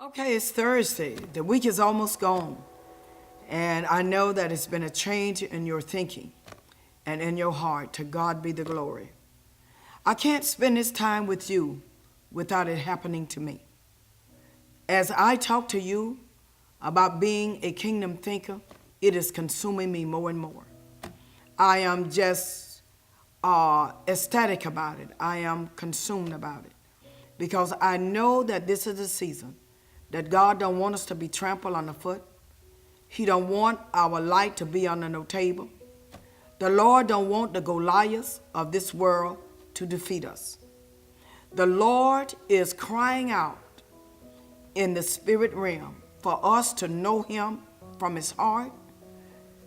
Okay, it's Thursday. The week is almost gone. And I know that it's been a change in your thinking and in your heart. To God be the glory. I can't spend this time with you without it happening to me. As I talk to you about being a kingdom thinker, it is consuming me more and more. I am just ecstatic about it. I am consumed about it because I know that this is a season that God don't want us to be trampled underfoot. He don't want our light to be under no table. The Lord don't want the Goliaths of this world to defeat us. The Lord is crying out in the spirit realm for us to know him from his heart,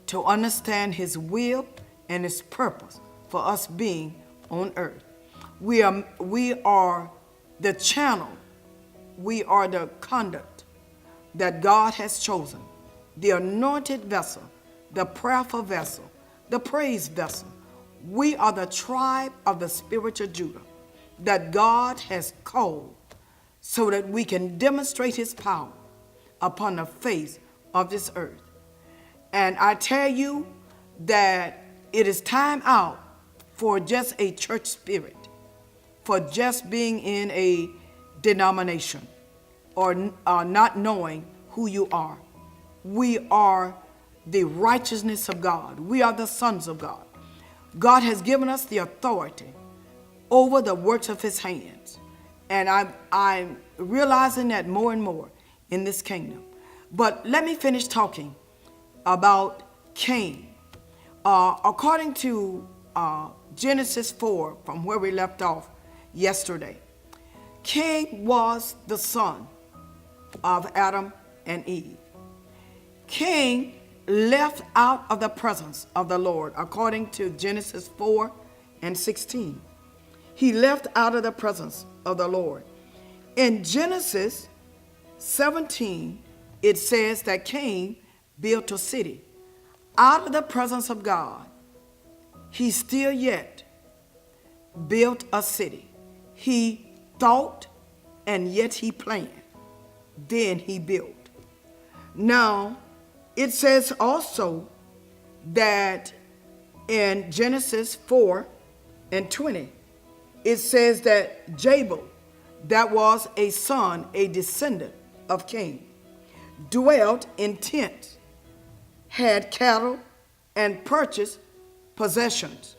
to understand his will and his purpose for us being on earth. We are the channel. We are the conduct that God has chosen, the anointed vessel, the prayerful vessel, the praise vessel. We are the tribe of the spiritual Judah that God has called so that we can demonstrate his power upon the face of this earth. And I tell you that it is time out for just a church spirit, for just being in a denomination or not knowing who you are. We are the righteousness of God. We are the sons of God. God has given us the authority over the works of his hands. And I'm realizing that more and more in this kingdom. But let me finish talking about Cain. According to Genesis 4, from where we left off yesterday, Cain was the son of Adam and Eve. Cain left out of the presence of the Lord, according to Genesis 4 and 16. He left out of the presence of the Lord. In Genesis 17, it says that Cain built a city. Out of the presence of God, he still yet built a city. He thought and yet he planned. Then he built. Now, it says also that in Genesis 4 and 20, it says that Jabal, that was a son, a descendant of Cain, dwelt in tents, had cattle, and purchased possessions.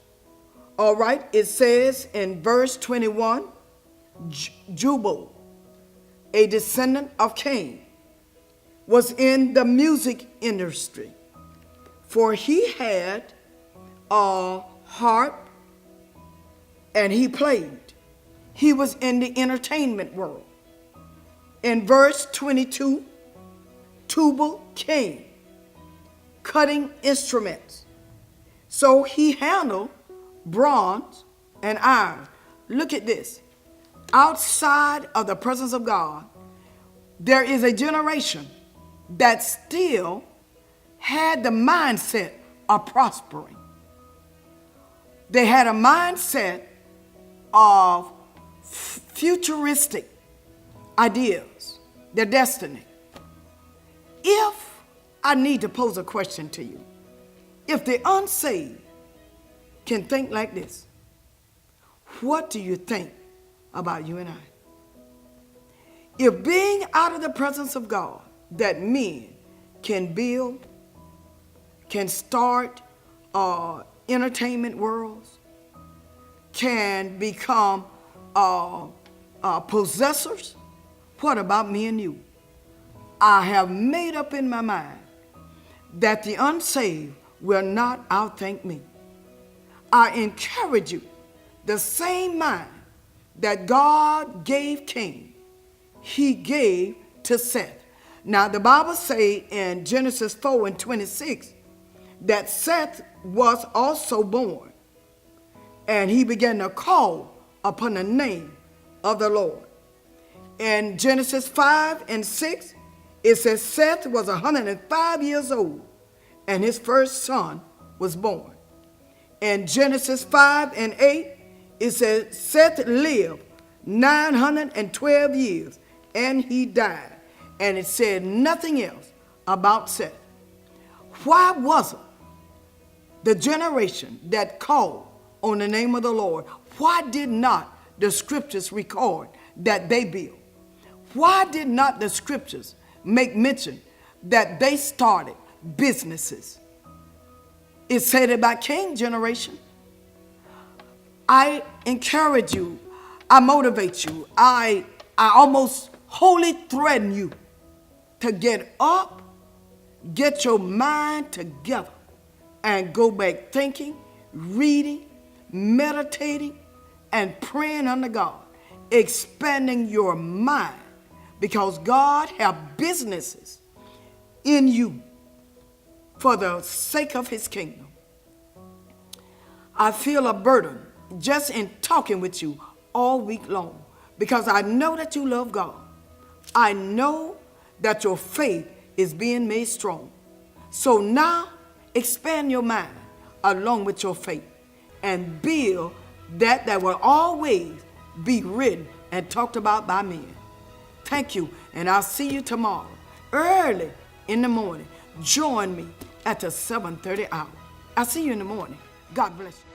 All right, it says in verse 21, Jubal, a descendant of Cain, was in the music industry, for he had a harp and he played. He was in the entertainment world. In verse 22, Tubal Cain, cutting instruments. So he handled bronze and iron. Look at this. Outside of the presence of God, there is a generation that still had the mindset of prospering. They had a mindset of futuristic ideas, their destiny. If I need to pose a question to you, if the unsaved can think like this, what do you think about you and I? If being out of the presence of God, that men can build, can start entertainment worlds, can become possessors, what about me and you? I have made up in my mind that the unsaved will not outthink me. I encourage you, the same mind that God gave Cain, he gave to Seth. Now the Bible say in Genesis 4 and 26 that Seth was also born, and he began to call upon the name of the Lord. In Genesis 5 and 6, it says Seth was 105 years old, and his first son was born. In Genesis 5 and 8, it says Seth lived 912 years, and he died. and it said nothing else about Seth. Why wasn't the generation that called on the name of the Lord, why did not the scriptures record that they built? Why did not the scriptures make mention that they started businesses? It said about King generation. I encourage you, I motivate you, I almost wholly threaten you to get up, get your mind together, and go back thinking, reading, meditating, and praying unto God, expanding your mind, because God has businesses in you for the sake of his kingdom. I feel a burden just in talking with you all week long, because I know that you love God. I know that your faith is being made strong. So now expand your mind along with your faith and build that will always be written and talked about by men. Thank you, and I'll see you tomorrow early in the morning. Join me at the 7:30 hour. I'll see you in the morning. God bless you.